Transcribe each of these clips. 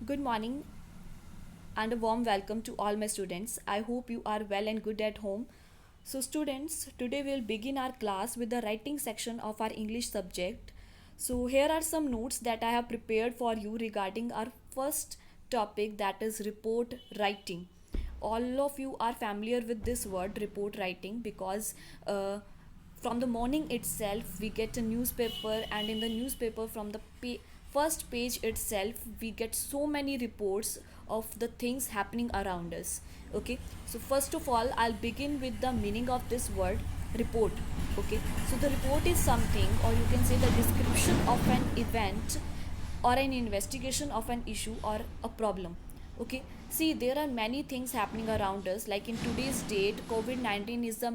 Good morning and a warm welcome to all my students. I hope you are well and good at home. So, students, today we'll begin our class with the writing section of our English subject. So, here are some notes that I have prepared for you regarding our first topic, that is report writing. All of you are familiar with this word report writing because from the morning itself we get a newspaper, and in the newspaper from the first page itself we get so many reports of the things happening around us. Okay, so first of all I'll begin with the meaning of this word report. Okay, so the report is something, or you can say the description of an event or an investigation of an issue or a problem. Okay, see, there are many things happening around us. Like in today's date, covid-19 is the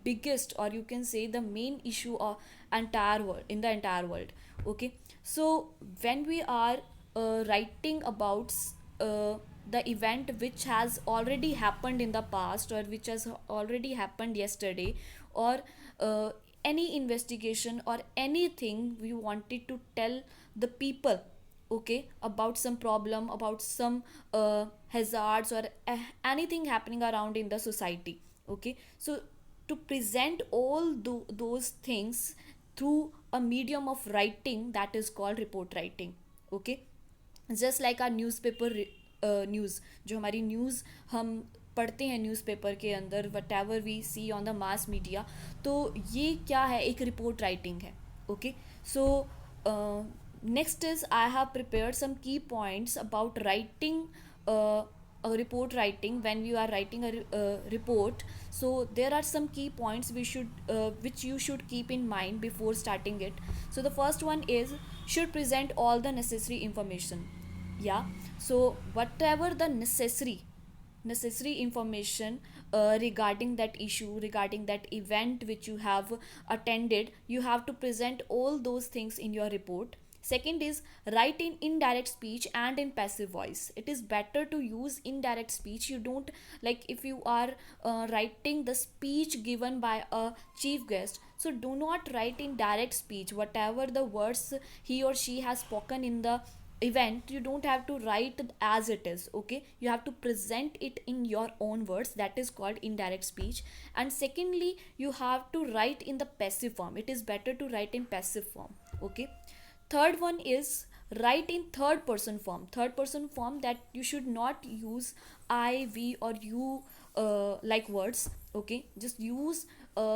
biggest, or you can say the main issue of entire world, in the entire world. Okay, so when we are writing about the event which has already happened in the past, or which has already happened yesterday, or any investigation or anything we wanted to tell the people, okay, about some problem, about some hazards, or anything happening around in the society. Okay, so to present all those things through a medium of writing, that is called report writing. Okay, just like our newspaper news, जो हमारी news हम पढ़ते हैं newspaper के अंदर, whatever we see on the mass media, तो ये क्या है, एक रिपोर्ट राइटिंग है. Okay, so next is I have prepared some key points about writing report writing. When we are writing a report, so there are some key points we should which you should keep in mind before starting it. So the first one is should present all the necessary information. Yeah, so whatever the necessary information regarding that issue, regarding that event which you have attended, you have to present all those things in your report. Second is write in indirect speech and in passive voice. It is better to use indirect speech. You don't, like if you are writing the speech given by a chief guest, so do not write in direct speech. Whatever the words he or she has spoken in the event, you don't have to write as it is. Okay, you have to present it in your own words. That is called indirect speech. And secondly, you have to write in the passive form. It is better to write in passive form. Okay, third one is write in third person form. Third person form, that you should not use I, we, or you like words. Okay, just use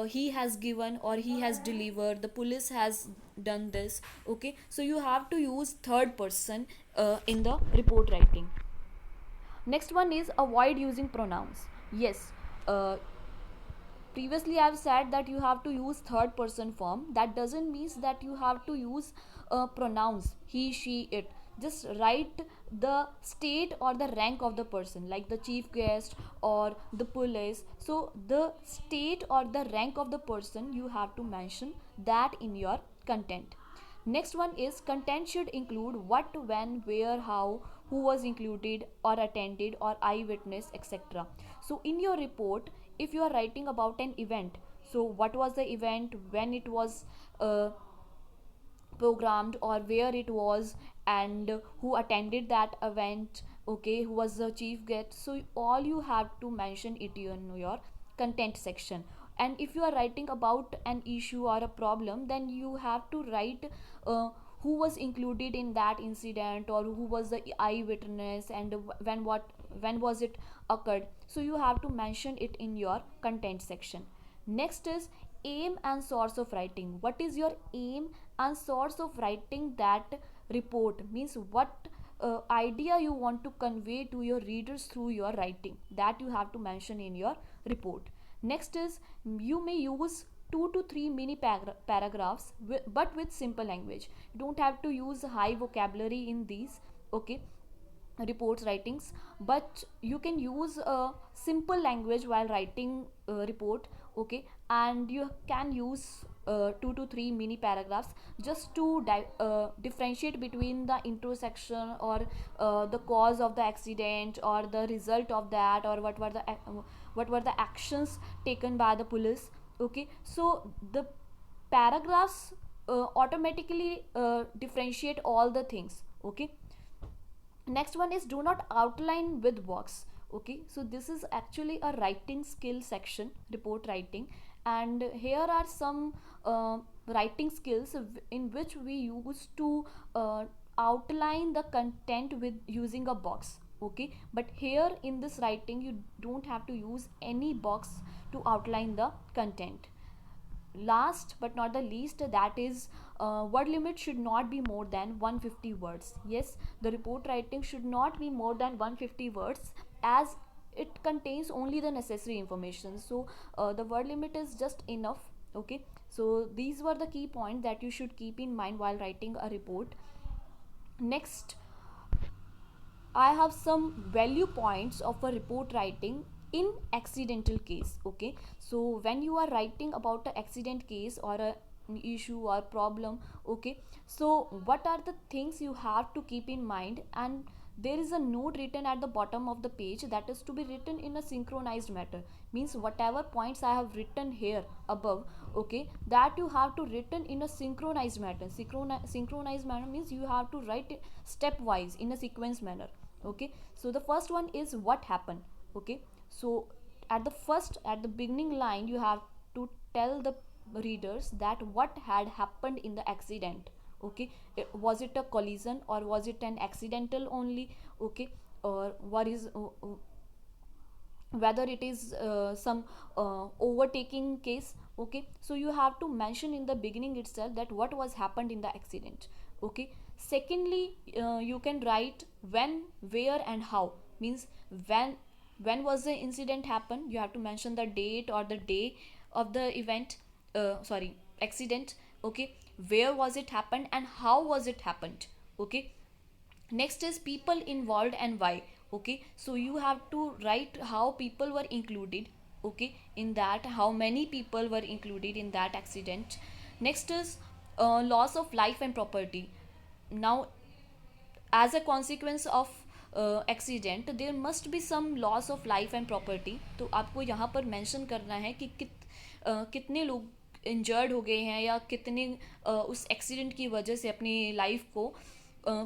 he has given, or he has delivered, the police has done this. Okay, so you have to use third person in the report writing. Next one is avoid using pronouns. Yes, uh, previously I've said that you have to use third person form. That doesn't mean that you have to use pronouns he, she, it. Just write the state or the rank of the person, like the chief guest or the police. So the state or the rank of the person, you have to mention that in your content. Next one is content should include what, when, where, how, who was included or attended or eyewitness, etc. So in your report, if you are writing about an event, so what was the event, when it was programmed, or where it was, and who attended that event. Okay, who was the chief guest. So all you have to mention it in your content section. And if you are writing about an issue or a problem, then you have to write who was included in that incident, or who was the eyewitness, and when was it occurred. So you have to mention it in your content section. Next is aim and source of writing. What is your aim and source of writing that report? Means what idea you want to convey to your readers through your writing, that you have to mention in your report. Next is you may use 2 to 3 mini paragraphs, but with simple language. You don't have to use high vocabulary in these. Okay, reports writings, but you can use a simple language while writing a report. Okay, and you can use 2 to 3 mini paragraphs, just to differentiate between the intersection, or the cause of the accident, or the result of that, or what were the actions taken by the police. Okay, so the paragraphs automatically differentiate all the things. Okay, Next one is do not outline with box. Okay, so this is actually a writing skill section, report writing, and here are some writing skills in which we use to outline the content with using a box. Okay, but here in this writing you don't have to use any box to outline the content. Last but not the least, that is word limit should not be more than 150 words. Yes, the report writing should not be more than 150 words, as it contains only the necessary information. So the word limit is just enough. Okay, so these were the key points that you should keep in mind while writing a report. Next, I have some value points of a report writing in accidental case. Okay, so when you are writing about an accident case or a issue or problem, okay, so what are the things you have to keep in mind? And there is a note written at the bottom of the page that is to be written in a synchronized manner. Means whatever points I have written here above, okay, that you have to written in a synchronized manner. Synchronized manner means you have to write it stepwise in a sequence manner. Okay, so the first one is what happened. Okay, so at the beginning line you have to tell the readers that what had happened in the accident. Okay, was it a collision or was it an accidental only? Okay, or what is whether it is some overtaking case. Okay, so you have to mention in the beginning itself that what was happened in the accident. Okay, secondly, you can write when, where and how. Means when was the incident happen, you have to mention the date or the day of the event, sorry, accident. Okay, where was it happened and how was it happened. Okay, next is people involved and why. Okay, so you have to write how people were included. Okay, in that, how many people were included in that accident. Next is loss of life and property. Now, as a consequence of accident there must be some loss of life and property. तो आपको यहाँ पर mention करना है कि कितने लोग injured हो गए हैं या कितने उस एक्सीडेंट की वजह से अपनी लाइफ को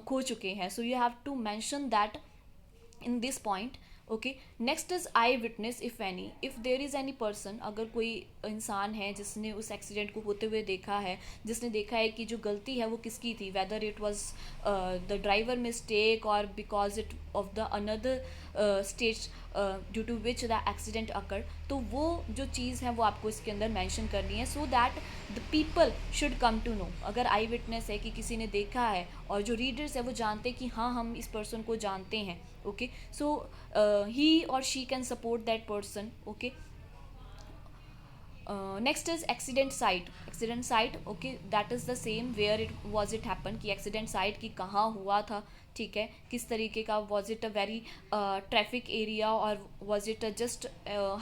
खो चुके हैं. So you have to mention that in this point. Okay, next is eye witness if any. if there is any person, अगर कोई इंसान है जिसने उस एक्सीडेंट को होते हुए देखा है, जिसने देखा है कि जो गलती है वो किसकी थी, whether it was the driver mistake or because it of the another stage due to which the accident occurred, तो वो जो चीज़ है वो आपको इसके अंदर मेंशन करनी है, so that the people should come to know. अगर आई विटनेस है कि किसी ने देखा है और जो रीडर्स है वो जानते हैं कि हाँ हम इस पर्सन को जानते हैं. Okay, so he or she can support that person. Okay, next is accident site. Accident site, okay, that is the same where it was it happened, कि accident site की कहाँ हुआ था. ठीक है, किस तरीके का, was it a very traffic area or was it a just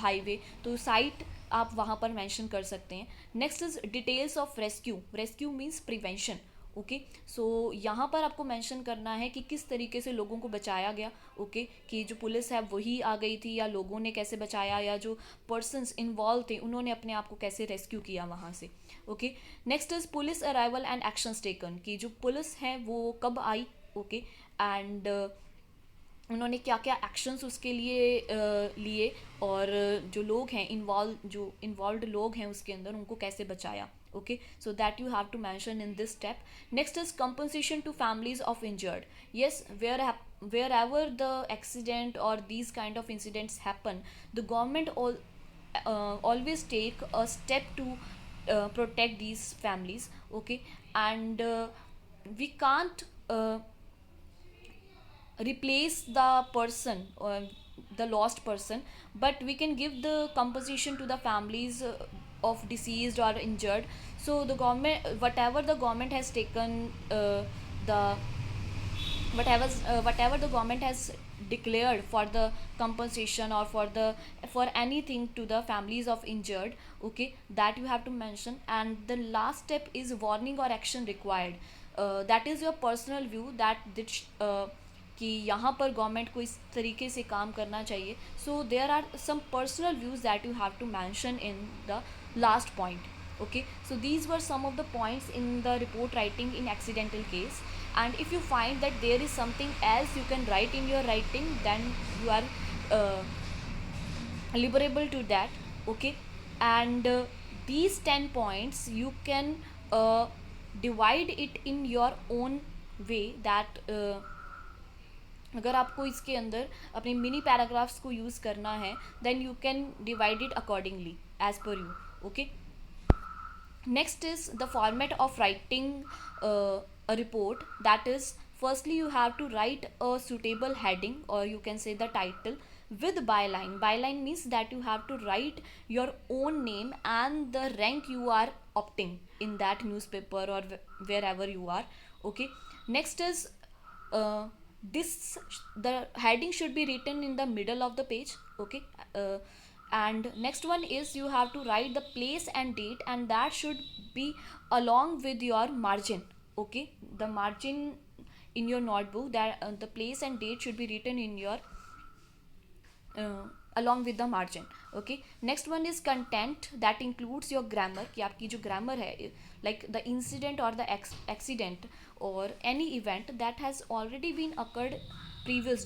highway. तो site आप वहाँ पर मेंशन कर सकते हैं. Next is details of rescue. Rescue means prevention. Okay, so यहाँ पर आपको मेंशन करना है कि किस तरीके से लोगों को बचाया गया. ओके, कि जो पुलिस है वही आ गई थी या लोगों ने कैसे बचाया, या जो पर्सन्स इन्वॉल्व थे उन्होंने अपने आप को कैसे रेस्क्यू किया वहाँ से. Okay, next is police arrival and actions taken, कि जो पुलिस है वो कब आई. ओके, एंड उन्होंने क्या क्या एक्शंस उसके लिए लिए, और जो लोग हैं जो इन्वॉल्व लोग हैं उसके अंदर उनको कैसे बचाया. Okay, so that you have to mention in this step. Next is compensation to families of injured. Yes, wherever the accident or these kind of incidents happen, the government always take a step to protect these families. Okay, and we can't replace the person or the lost person, but we can give the compensation to the families of deceased or injured. So the government, whatever the government has taken, the whatever the government has declared for the compensation or for anything to the families of injured. Okay, that you have to mention. And the last step is warning or action required. That is your personal view that कि यहाँ पर government को इस तरीके से काम करना चाहिए. So there are some personal views that you have to mention in the last point. Okay, so these were some of the points in the report writing in accidental case. and if you find that there is something else you can write in your writing, then you are uh, liberable to that. Okay, and these 10 points you can divide it in your own way that अगर आपको इसके अंदर अपने mini paragraphs को use करना है, then you can divide it accordingly as per you. Okay, next is the format of writing a report. That is, firstly you have to write a suitable heading, or you can say the title, with byline. Byline means that you have to write your own name and the rank you are opting in that newspaper or wherever you are. Okay, next is this the heading should be written in the middle of the page. Okay, and next one is you have to write the place and date, and that should be along with your margin. Okay, the margin in your notebook, that the place and date should be written in your along with the margin. Okay, next one is content, that includes your grammar, कि आपकी जो grammar है, like the incident or the accident or any event that has already been occurred previous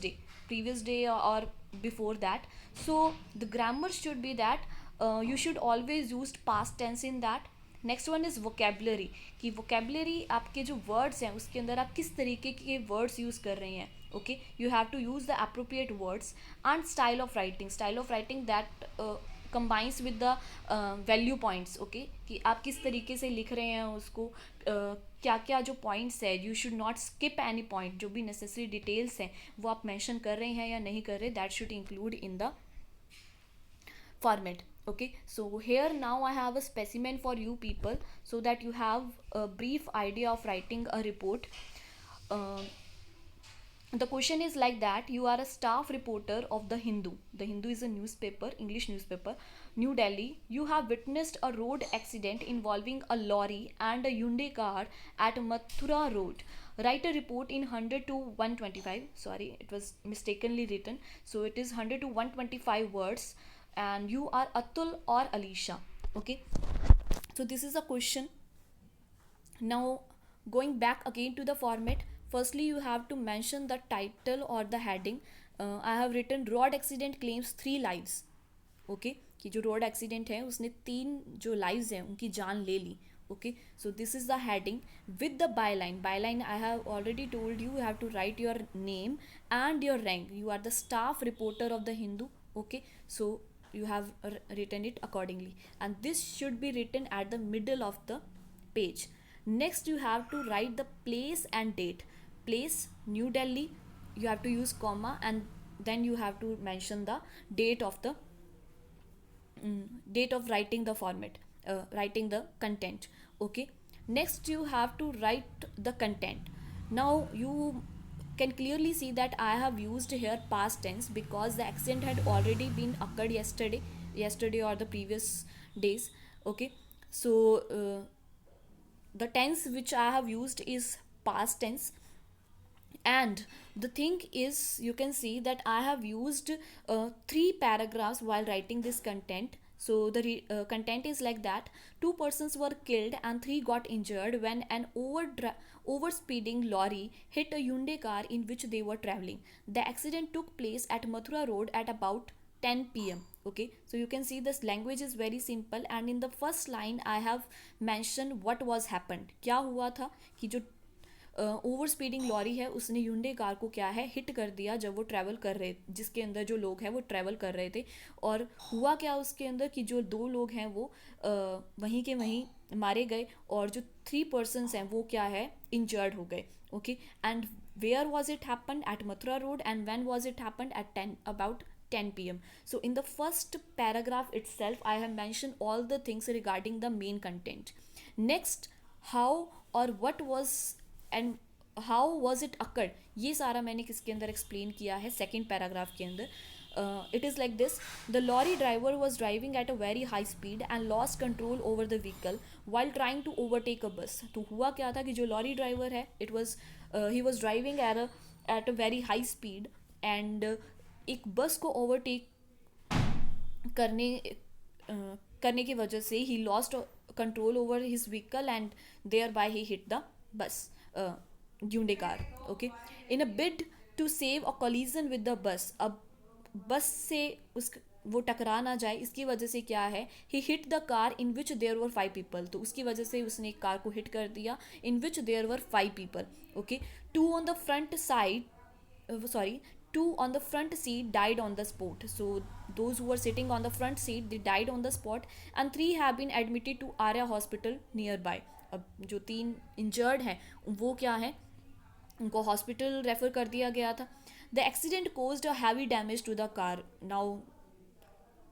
day or before that. So the grammar should be that you should always use past tense in that. Next one is vocabulary, कि vocabulary आपके जो words हैं उसके अंदर आप किस तरीके के वर्ड्स यूज़ कर रहे हैं. Okay, you have to use the appropriate words. And style of writing that combines with the value points. Okay, कि आप किस तरीके से लिख रहे हैं उसको, क्या क्या जो पॉइंट्स है, you should not skip any point. जो भी नेसेसरी डिटेल्स हैं वो आप मेंशन कर रहे हैं या नहीं कर रहे, that should include in the format. Okay, so here now I have a specimen for you people, so that you have a brief idea of writing a report. The question is like that: you are a staff reporter of the Hindu is a newspaper, English newspaper, New Delhi. You have witnessed a road accident involving a lorry and a Hyundai car at Mathura Road. Write a report in 100 to 125, sorry, it was mistakenly written, so it is 100 to 125 words, and you are Atul or Alisha. Okay, so this is a question. Now going back again to the format, firstly you have to mention the title or the heading. I have written road accident claims 3 lives. Okay, कि जो road accident है उसने 3 जो lives हैं उनकी जान ले ली. Okay, so this is the heading with the byline. I have already told you have to write your name and your rank. You are the staff reporter of the Hindu. Okay, so you have written it accordingly, and this should be written at the middle of the page. Next you have to write the place and date. Place, New Delhi, you have to use comma, and then you have to mention the date of the date of writing the format, writing the content. Okay, next you have to write the content. Now you can clearly see that I have used here past tense because the accident had already been occurred yesterday or the previous days. Okay, so the tense which I have used is past tense. And the thing is, you can see that I have used 3 paragraphs while writing this content. So the content is like that: 2 persons were killed and 3 got injured when an overspeeding lorry hit a Hyundai car in which they were traveling. The accident took place at Mathura Road at about 10 p.m. Okay, so you can see this language is very simple, and in the first line I have mentioned what was happened. क्या हुआ था कि जो over speeding lorry है उसने यूंडे car को क्या है हिट कर दिया जब वो ट्रैवल कर रहे, जिसके अंदर जो लोग हैं वो ट्रैवल कर रहे थे. और हुआ क्या उसके अंदर कि जो 2 लोग हैं वो वहीं के वहीं मारे गए, और जो 3 पर्सनस हैं वो क्या है इंजर्ड हो गए. Okay, and where was it happen? At Mathura road. And when was it happen? At 10 about 10 p.m. So in the first paragraph itself I have mentioned all the things regarding the main content. Next, how or what was and how was it occurred, ये सारा मैंने किसके अंदर explain किया है second paragraph के अंदर. It is like this: the lorry driver was driving at a very high speed and lost control over the vehicle while trying to overtake a bus. तो हुआ क्या था कि जो लॉरी ड्राइवर है he was driving at a very high speed and एक बस को ओवरटेक करने की वजह से he lost control over his vehicle and thereby he hit the bus. Hyundai car. Okay, in a bid to save a collision with the bus, अब बस से उस वो टकरा ना जाए इसकी वजह से क्या है, he hit the car in which there were 5 people, तो उसकी वजह से उसने एक कार को हिट कर दिया in which there were 5 people. Okay, two on the front side, sorry, two on the front seat died on the spot. So those who were sitting on the front seat, they died on the spot, and 3 have been admitted to Arya hospital nearby. अब जो 3 injured हैं वो क्या है, उनको hospital refer कर दिया गया था. The accident caused a heavy damage to the car. Now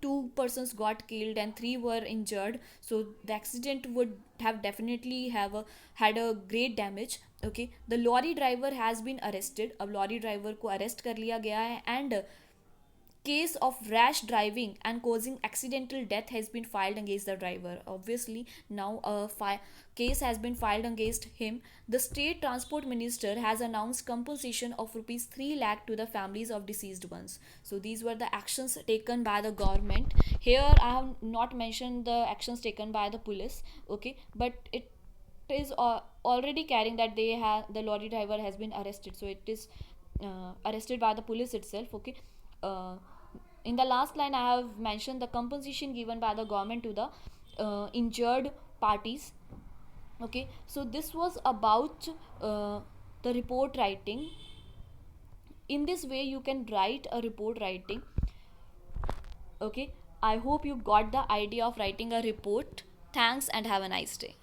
2 persons got killed and 3 were injured, so the accident would have definitely have had a great damage. Okay, the lorry driver has been arrested. अब lorry driver को arrest कर लिया गया है, and case of rash driving and causing accidental death has been filed against the driver. Obviously now a case has been filed against him. The state transport minister has announced compensation of rupees 3 lakh to the families of deceased ones. So these were the actions taken by the government. Here I have not mentioned the actions taken by the police. Okay, but it is already carrying that they have, the lorry driver has been arrested, so it is arrested by the police itself. Okay, uh, in the last line I have mentioned the compensation given by the government to the injured parties. Okay, so this was about the report writing. In this way you can write a report writing. Okay, I hope you got the idea of writing a report. Thanks and have a nice day.